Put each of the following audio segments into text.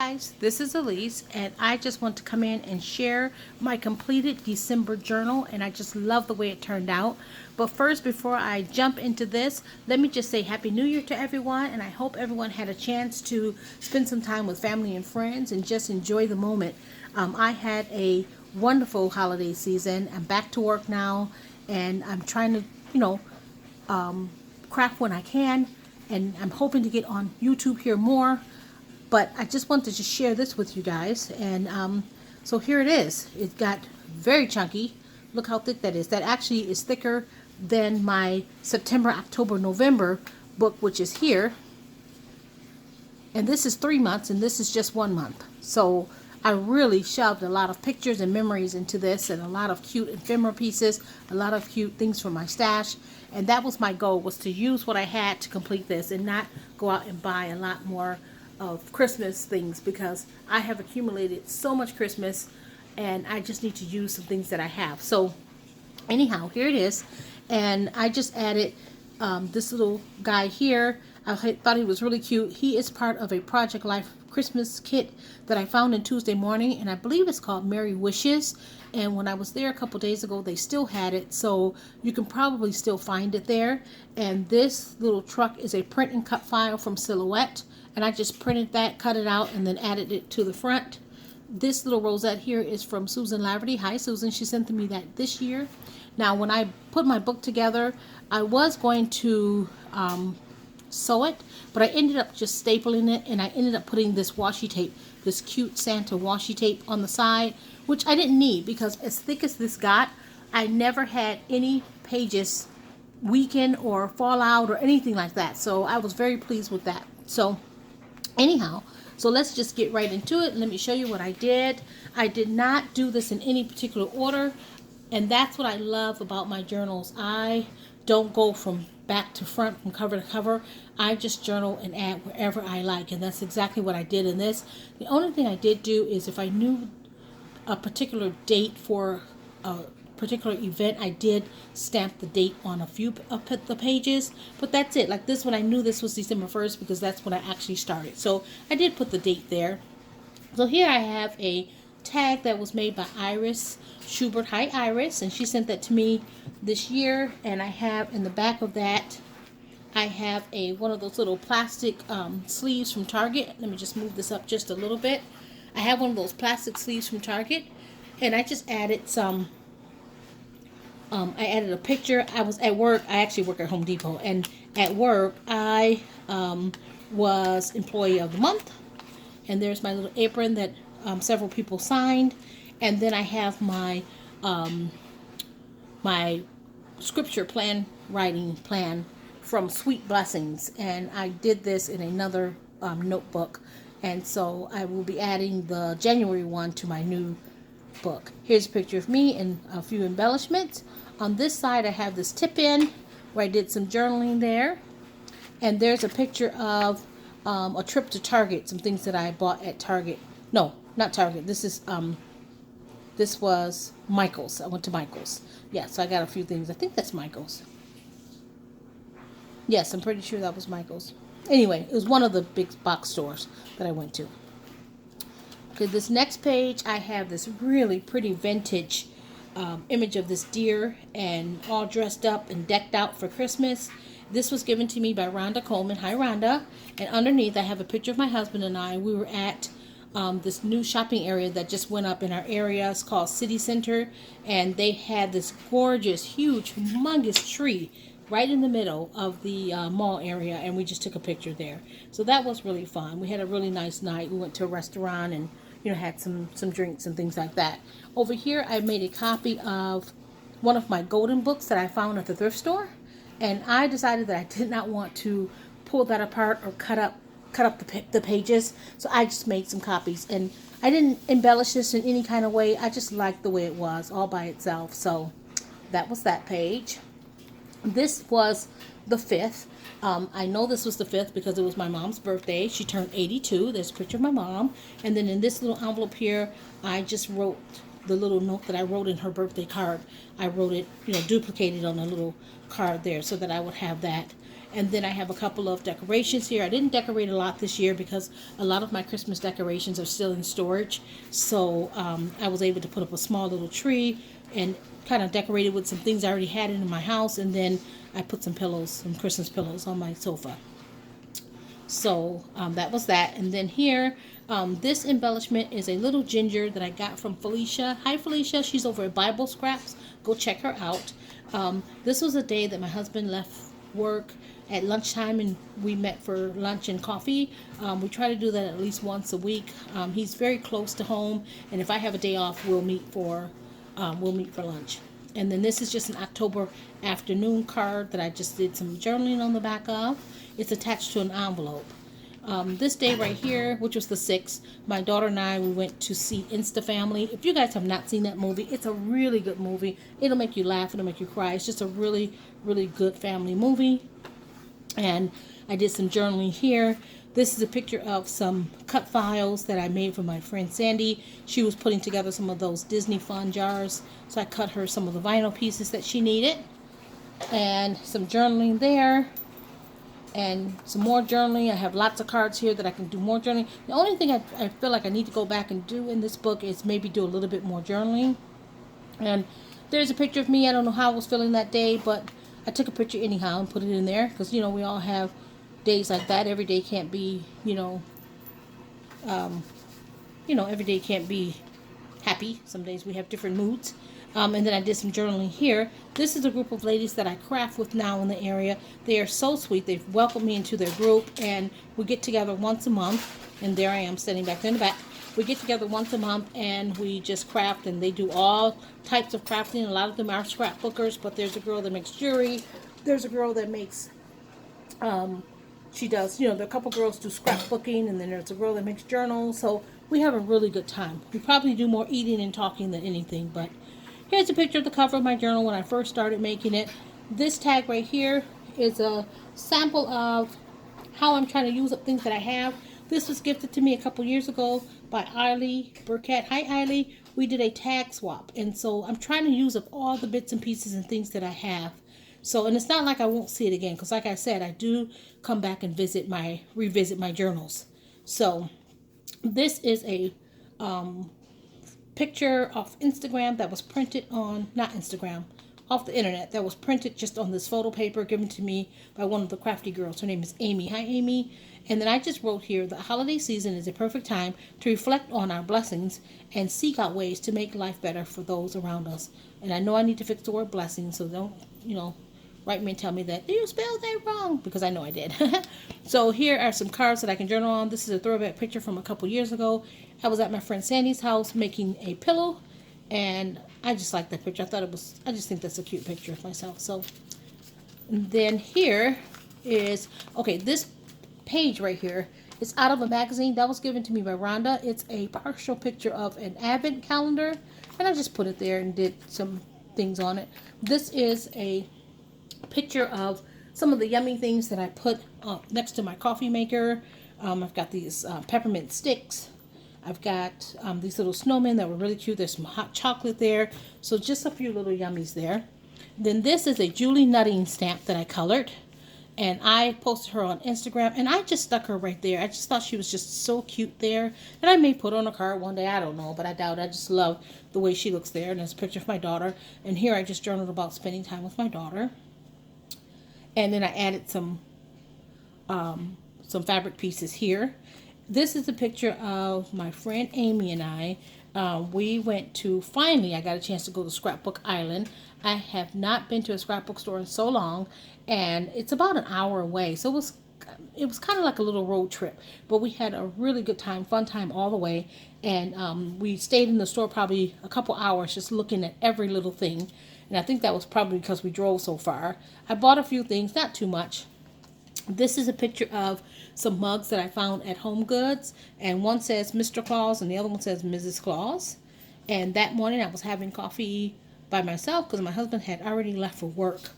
Guys, this is Elise, and I just want to come in and share my completed December journal, and I just love the way it turned out. But first, before I jump into this, let me just say Happy New Year to everyone, and I hope everyone had a chance to spend some time with family and friends and just enjoy the moment. I had a wonderful holiday season. I'm back to work now, and I'm trying to, craft when I can, and I'm hoping to get on YouTube here more. But I just wanted to share this with you guys. And so here it is. It got very chunky. Look how thick that is. That actually is thicker than my September, October, November book, which is here. And this is 3 months, and this is just 1 month. So I really shoved a lot of pictures and memories into this, and a lot of cute ephemera pieces, a lot of cute things from my stash. And that was my goal, was to use what I had to complete this and not go out and buy a lot more of Christmas things, because I have accumulated so much Christmas and I just need to use some things that I have. So anyhow, here it is. And I just added this little guy here. I thought he was really cute. He is part of a Project Life Christmas kit that I found in Tuesday morning, and I believe it's called Merry Wishes. And when I was there a couple days ago, they still had it, so you can probably still find it there. And this little truck is a print and cut file from Silhouette, and I just printed that, cut it out, and then added it to the front. This little rosette here is from Susan Laverty. Hi, Susan. She sent me that this year. Now, when I put my book together, I was going to sew it, but I ended up just stapling it, and I ended up putting this washi tape, this cute Santa washi tape on the side, which I didn't need, because as thick as this got, I never had any pages weaken or fall out or anything like that. So I was very pleased with that. So anyhow, so let's just get right into it. Let me show you what I did. I did not do this in any particular order, and that's what I love about my journals. I don't go from back to front, from cover to cover. I just journal and add wherever I like, and that's exactly what I did in this. The only thing I did do is, if I knew a particular date for a particular event, I did stamp the date on a few of the pages, but that's it. Like this one, I knew this was December 1st because that's when I actually started, so I did put the date there. So here I have a tag that was made by Iris Schubert. Hi Iris, and she sent that to me this year. And I have in the back of that, I have one of those little plastic sleeves from Target. Let me just move this up just a little bit. I have one of those plastic sleeves from Target, and I just added some I added a picture. I was at work. I actually work at Home Depot, and at work I was Employee of the Month. And there's my little apron that several people signed. And then I have my my scripture writing plan from Sweet Blessings, and I did this in another notebook. And so I will be adding the January one to my new book. Here's a picture of me and a few embellishments. On this side, I have this tip in where I did some journaling there. And there's a picture of a trip to Target, some things that I bought at Target. No, not Target. This was Michael's. I went to Michael's. Yeah, so I got a few things. I think that's Michael's. Yes, I'm pretty sure that was Michael's. Anyway, it was one of the big box stores that I went to. Okay, this next page, I have this really pretty vintage image of this deer, and all dressed up and decked out for Christmas. This was given to me by Rhonda Coleman. Hi, Rhonda. And underneath, I have a picture of my husband and I. We were at this new shopping area that just went up in our area. It's called City Center, and they had this gorgeous, huge, humongous tree right in the middle of the mall area, and we just took a picture there. So that was really fun. We had a really nice night. We went to a restaurant and had some drinks and things like that. Over here, I made a copy of one of my golden books that I found at the thrift store, and I decided that I did not want to pull that apart or cut up the pages, so I just made some copies, and I didn't embellish this in any kind of way. I just liked the way it was all by itself. So that was that page. This was the 5th. I know this was the 5th because it was my mom's birthday. She turned 82. There's a picture of my mom. And then in this little envelope here, I just wrote the little note that I wrote in her birthday card. I wrote it, duplicated on a little card there so that I would have that. And then I have a couple of decorations here. I didn't decorate a lot this year because a lot of my Christmas decorations are still in storage. So I was able to put up a small little tree and kind of decorated with some things I already had in my house. And then I put some pillows, some Christmas pillows on my sofa. So that was that. And then here, this embellishment is a little ginger that I got from Felicia. Hi, Felicia. She's over at Bible Scraps. Go check her out. This was a day that my husband left work at lunchtime, and we met for lunch and coffee. We try to do that at least once a week. He's very close to home, and if I have a day off, we'll meet for lunch. And then this is just an October afternoon card that I just did some journaling on the back of. It's attached to an envelope. This day right here, which was the 6th, my daughter and I, we went to see Insta Family. If you guys have not seen that movie, it's a really good movie. It'll make you laugh, it'll make you cry. It's just a really, really good family movie. And I did some journaling here. This is a picture of some cut files that I made for my friend Sandy. She was putting together some of those Disney fun jars. So I cut her some of the vinyl pieces that she needed. And some journaling there. And some more journaling. I have lots of cards here that I can do more journaling. The only thing I feel like I need to go back and do in this book is maybe do a little bit more journaling. And there's a picture of me. I don't know how I was feeling that day, but I took a picture anyhow and put it in there. Because, you know, we all have days like that. Every day can't be, every day can't be happy. Some days we have different moods. And then I did some journaling here. This is a group of ladies that I craft with now in the area. They are so sweet. They've welcomed me into their group, and we get together once a month. And there I am standing back there in the back. We get together once a month, and we just craft, and they do all types of crafting. A lot of them are scrapbookers, but there's a girl that makes jewelry. There's a girl that makes, she does, there are a couple girls do scrapbooking, and then there's a girl that makes journals. So we have a really good time. We probably do more eating and talking than anything, but here's a picture of the cover of my journal when I first started making it. This tag right here is a sample of how I'm trying to use up things that I have. This was gifted to me a couple years ago by Eiley Burkett. Hi, Eiley. We did a tag swap, and so I'm trying to use up all the bits and pieces and things that I have. So, and it's not like I won't see it again, because like I said, I do come back and revisit my journals. So, this is a picture off Instagram that was printed on, not Instagram, off the internet, that was printed just on this photo paper given to me by one of the crafty girls. Her name is Amy. Hi, Amy. And then I just wrote here, the holiday season is a perfect time to reflect on our blessings and seek out ways to make life better for those around us. And I know I need to fix the word blessing, so don't, write me and tell me that you spelled that wrong, because I know I did. So here are some cards that I can journal on. This is a throwback picture from a couple years ago. I was at my friend Sandy's house making a pillow, and I just like that picture. I just think that's a cute picture of myself. So, and then here is, this page right here is out of a magazine that was given to me by Rhonda. It's a partial picture of an advent calendar, and I just put it there and did some things on it. This is a picture of some of the yummy things that I put next to my coffee maker. I've got these peppermint sticks. I've got these little snowmen that were really cute. There's some hot chocolate there. So just a few little yummies there. Then this is a Julie Nutting stamp that I colored. And I posted her on Instagram. And I just stuck her right there. I just thought she was just so cute there. And I may put on a card one day. I don't know. But I doubt it. I just love the way she looks there. And there's a picture of my daughter. And here I just journaled about spending time with my daughter. And then I added some fabric pieces here. This is a picture of my friend Amy and I. We went to, finally, I got a chance to go to Scrapbook Island. I have not been to a scrapbook store in so long, and it's about an hour away. So it was kind of like a little road trip, but we had a really good time, fun time all the way. And we stayed in the store probably a couple hours just looking at every little thing. And I think that was probably because we drove so far. I bought a few things, not too much. This is a picture of some mugs that I found at Home Goods. And one says Mr. Claus and the other one says Mrs. Claus. And that morning I was having coffee by myself because my husband had already left for work.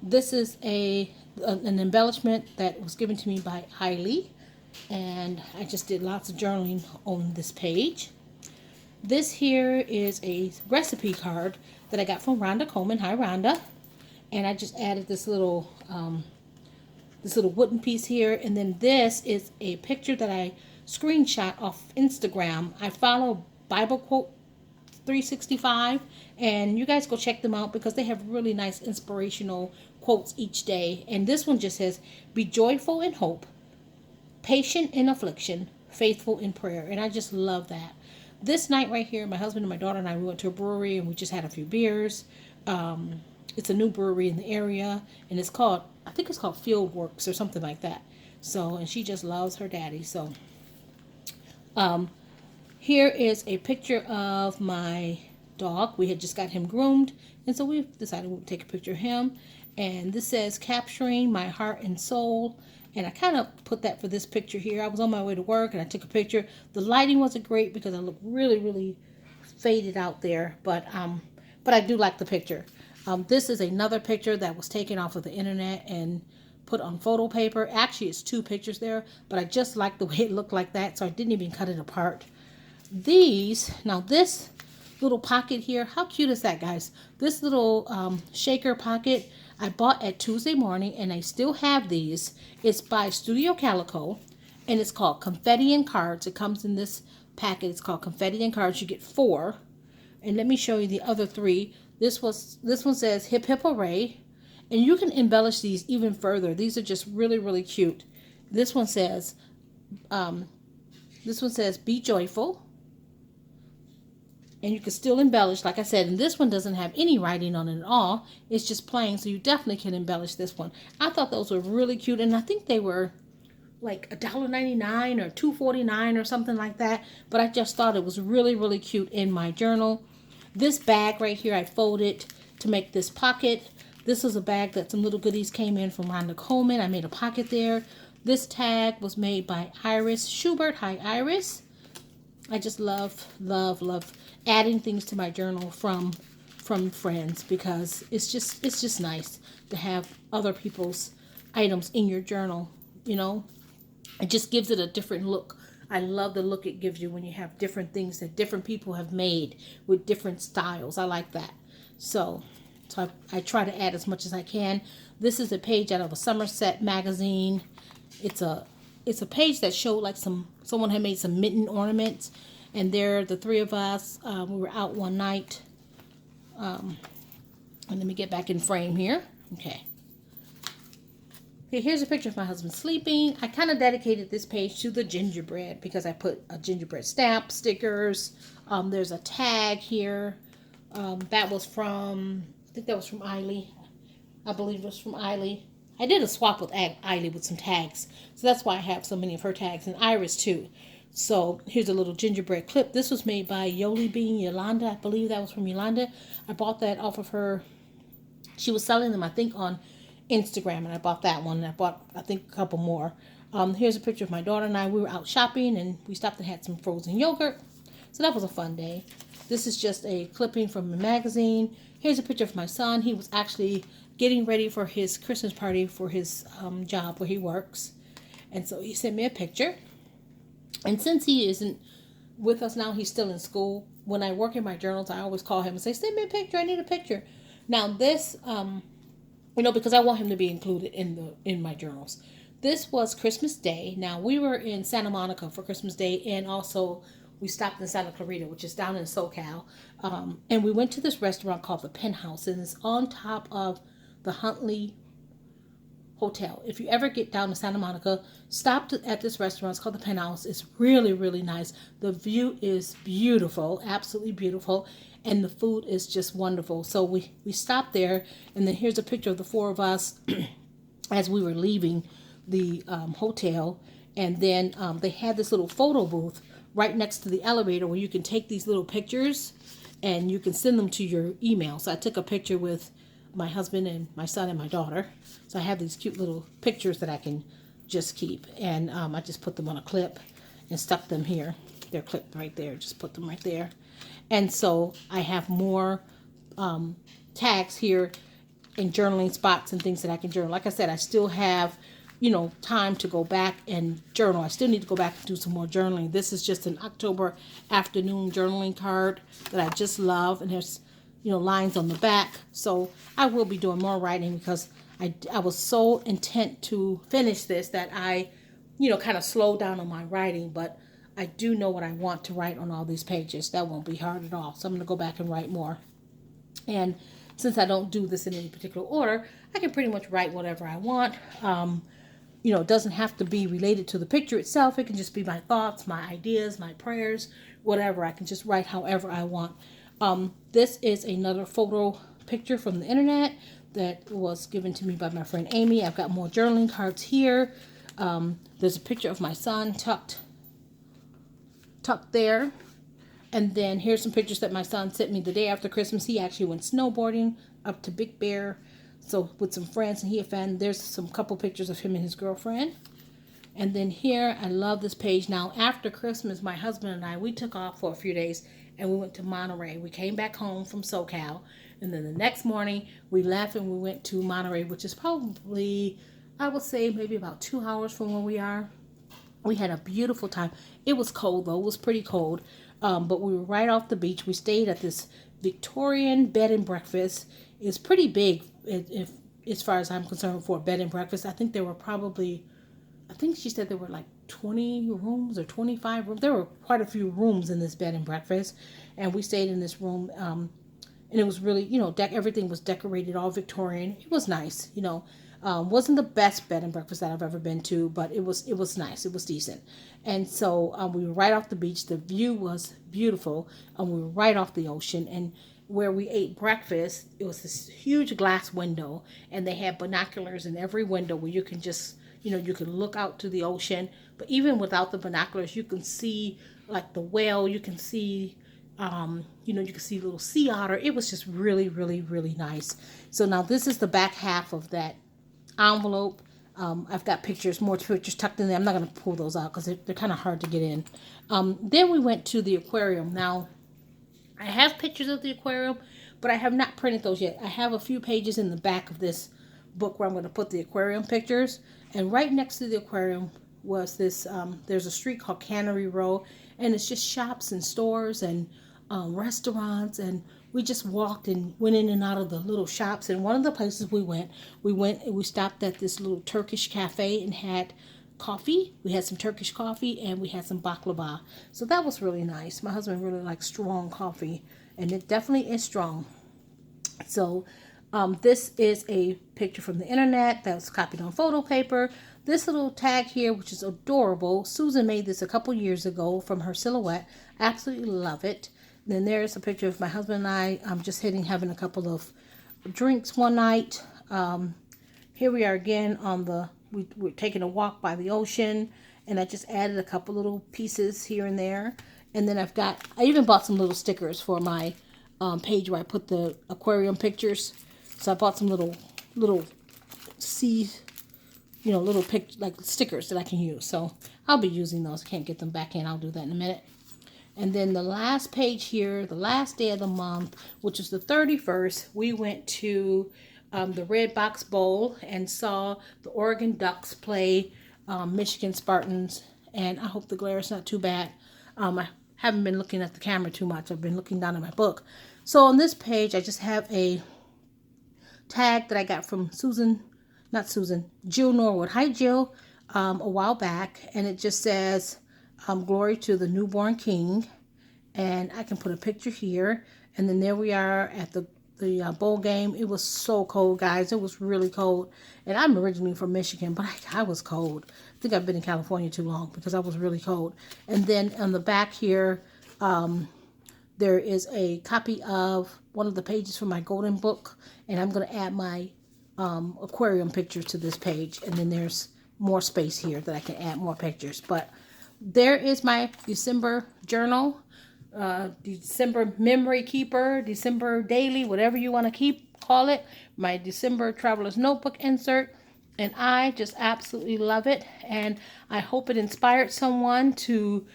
This is an embellishment that was given to me by Eiley. And I just did lots of journaling on this page. This here is a recipe card that I got from Rhonda Coleman. Hi, Rhonda. And I just added this little this little wooden piece here. And then this is a picture that I screenshot off Instagram. I follow Bible Quote 365, and you guys go check them out because they have really nice inspirational quotes each day. And this one just says, be joyful in hope, patient in affliction, faithful in prayer. And I just love that. This night right here, my husband and my daughter and I, we went to a brewery and we just had a few beers. It's a new brewery in the area, and it's called, I think it's called Fieldworks or something like that. So, and she just loves her daddy. So, here is a picture of my dog. We had just got him groomed, and so we decided we'd take a picture of him. And this says, capturing my heart and soul. And I kind of put that for this picture here. I was on my way to work, and I took a picture. The lighting wasn't great because I looked really, really faded out there, but I do like the picture. This is another picture that was taken off of the internet and put on photo paper. Actually, it's two pictures there, but I just like the way it looked like that, so I didn't even cut it apart. Now this little pocket here, how cute is that, guys? This little shaker pocket I bought at Tuesday Morning, and I still have these. It's by Studio Calico, and it's called Confetti and Cards. It comes in this packet. It's called Confetti and Cards. You get 4. And let me show you the other 3. This one says Hip Hip Hooray. And you can embellish these even further. These are just really, really cute. This one says Be Joyful. And you can still embellish, like I said. And this one doesn't have any writing on it at all. It's just plain, so you definitely can embellish this one. I thought those were really cute, and I think they were like $1.99 or $2.49 or something like that. But I just thought it was really, really cute in my journal. This bag right here, I folded to make this pocket. This is a bag that some little goodies came in from Rhonda Coleman. I made a pocket there. This tag was made by Iris Schubert. Hi, Iris. I just love adding things to my journal from friends, because it's just nice to have other people's items in your journal. You know, it just gives it a different look. I love the look it gives you when you have different things that different people have made with different styles. I like that. So I try to add as much as I can. This is a page out of a Somerset magazine. It's a page that showed like someone had made some mitten ornaments, and there the 3 of us, we were out one night. And let me get back in frame here. Okay, here's a picture of my husband sleeping. I kind of dedicated this page to the gingerbread because I put a gingerbread stamp, stickers. There's a tag here. That was from, I think that was from Eiley. I believe it was from Eiley. I did a swap with Eiley with some tags. So that's why I have so many of her tags, and Iris too. So here's a little gingerbread clip. This was made by Yoli Bean Yolanda. I believe that was from Yolanda. I bought that off of her. She was selling them, I think, on Instagram, and I bought that one. And I bought, I think, a couple more. Here's a picture of my daughter and I. We were out shopping, and we stopped and had some frozen yogurt. So that was a fun day. This is just a clipping from a magazine. Here's a picture of my son. He was actually getting ready for his Christmas party for his job where he works. And so he sent me a picture. And since he isn't with us now, he's still in school. When I work in my journals, I always call him and say, send me a picture. I need a picture. Now this, because I want him to be included in my journals. This was Christmas Day. Now we were in Santa Monica for Christmas Day, and also we stopped in Santa Clarita, which is down in SoCal. And we went to this restaurant called the Penthouse, and it's on top of the Huntley Hotel. If you ever get down to Santa Monica, stop at this restaurant. It's called the Penthouse. It's really, really nice. The view is beautiful, absolutely beautiful, and the food is just wonderful. So we stopped there, and then here's a picture of the 4 of us as we were leaving the hotel. And then they had this little photo booth right next to the elevator where you can take these little pictures and you can send them to your email. So I took a picture with my husband and my son and my daughter. So I have these cute little pictures that I can just keep. And I just put them on a clip and stuck them here. They're clipped right there. Just put them right there. And so I have more tags here in journaling spots and things that I can journal. Like I said, I still have, time to go back and journal. I still need to go back and do some more journaling. This is just an October afternoon journaling card that I just love. And there's, lines on the back. So I will be doing more writing because I was so intent to finish this that I, kind of slowed down on my writing, but I do know what I want to write on all these pages. That won't be hard at all. So I'm going to go back and write more. And since I don't do this in any particular order, I can pretty much write whatever I want. It doesn't have to be related to the picture itself. It can just be my thoughts, my ideas, my prayers, whatever. I can just write however I want. This is another photo picture from the internet that was given to me by my friend Amy. I've got more journaling cards here. There's a picture of my son tucked there. And then here's some pictures that my son sent me the day after Christmas. He actually went snowboarding up to Big Bear, so with some friends, and he found there's some couple pictures of him and his girlfriend. And then here, I love this page. Now, after Christmas, my husband and I, we took off for a few days and we went to Monterey. We came back home from SoCal, and then the next morning we left and we went to Monterey, which is probably, I would say, maybe about 2 hours from where we are. We had a beautiful time. It was cold though. It was pretty cold. But we were right off the beach. We stayed at this Victorian bed and breakfast. It's pretty big, if as far as I'm concerned, for a bed and breakfast. I think she said there were like 20 rooms or 25 rooms. There were quite a few rooms in this bed and breakfast. And we stayed in this room. And it was really, everything was decorated all Victorian. It was nice, wasn't the best bed and breakfast that I've ever been to, but it was nice. It was decent. And so we were right off the beach. The view was beautiful, and we were right off the ocean. And where we ate breakfast, it was this huge glass window, and they had binoculars in every window where you can just, you can look out to the ocean. But even without the binoculars, you can see like the whale. You can see you can see little sea otter. It was just really, really, really nice. So now this is the back half of that envelope. I've got more pictures tucked in there. I'm not going to pull those out because they're kind of hard to get in. Then we went to the aquarium. Now, I have pictures of the aquarium, but I have not printed those yet. I have a few pages in the back of this book where I'm going to put the aquarium pictures. And right next to the aquarium was this, there's a street called Cannery Row, and it's just shops and stores and restaurants, and we just walked and went in and out of the little shops. And one of the places we stopped at this little Turkish cafe and had coffee. We had some Turkish coffee and we had some baklava. So that was really nice. My husband really likes strong coffee, and it definitely is strong. So this is a picture from the internet that was copied on photo paper. This little tag here, which is adorable. Susan made this a couple years ago from her silhouette. Absolutely love it. And then there's a picture of my husband and I. I'm just having a couple of drinks one night. Here we are again we're taking a walk by the ocean, and I just added a couple little pieces here and there. And then I even bought some little stickers for my page where I put the aquarium pictures. So I bought some little little like stickers that I can use. So I'll be using those. I can't get them back in. I'll do that in a minute. And then the last page here, the last day of the month, which is the 31st, we went to the Red Box Bowl and saw the Oregon Ducks play Michigan Spartans. And I hope the glare is not too bad. I haven't been looking at the camera too much. I've been looking down at my book. So on this page, I just have a tag that I got from Jill Norwood. Hi, Jill. A while back. And it just says, glory to the newborn king. And I can put a picture here. And then there we are at the bowl game. It was so cold, guys. It was really cold. And I'm originally from Michigan, but I was cold. I think I've been in California too long because I was really cold. And then on the back here, there is a copy of one of the pages from my golden book. And I'm going to add my aquarium picture to this page. And then there's more space here that I can add more pictures. But there is my December journal, December memory keeper, December daily, whatever you want to call it, my December traveler's notebook insert. And I just absolutely love it. And I hope it inspired someone to,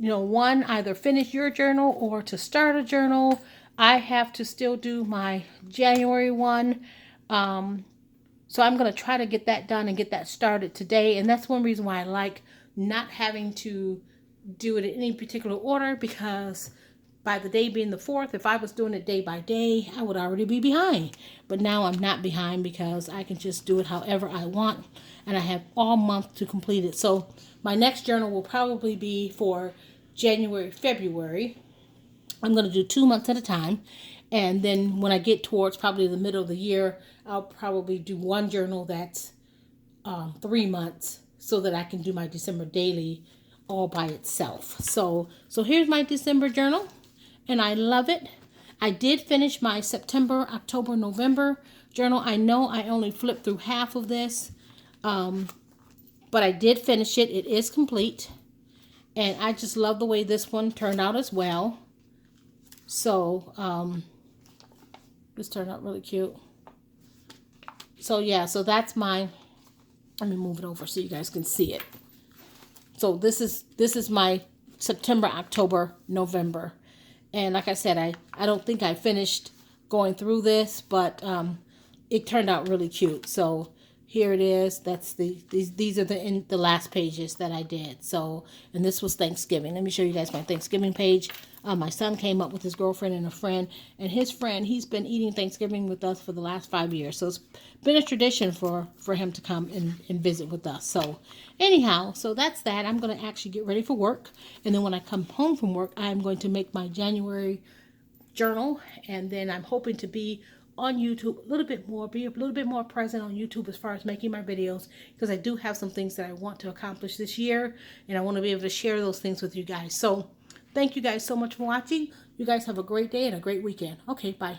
either finish your journal or to start a journal. I have to still do my January one. So I'm going to try to get that done and get that started today. And that's one reason why I like not having to do it in any particular order, because by the day being the 4th, if I was doing it day by day, I would already be behind. But now I'm not behind because I can just do it however I want, and I have all month to complete it. So my next journal will probably be for January, February. I'm going to do 2 months at a time. And then when I get towards probably the middle of the year, I'll probably do one journal that's 3 months so that I can do my December daily all by itself. So here's my December journal, and I love it. I did finish my September, October, November journal. I know I only flipped through half of this, but I did finish it. It is complete, and I just love the way this one turned out as well. So this turned out really cute. So yeah, so that's my, let me move it over so you guys can see it. So this is my September, October, November. And like I said, I don't think I finished going through this, but it turned out really cute. So here it is. That's these are the last pages that I did. So, and this was Thanksgiving. Let me show you guys my Thanksgiving page. My son came up with his girlfriend and a friend, and his friend, he's been eating Thanksgiving with us for the last 5 years. So it's been a tradition for him to come and visit with us. So anyhow, so that's that. I'm going to actually get ready for work. And then when I come home from work, I'm going to make my January journal. And then I'm hoping to be on YouTube a little bit more, be a little bit more present on YouTube as far as making my videos, because I do have some things that I want to accomplish this year, and I want to be able to share those things with you guys. So thank you guys so much for watching. You guys have a great day and a great weekend. Okay, bye.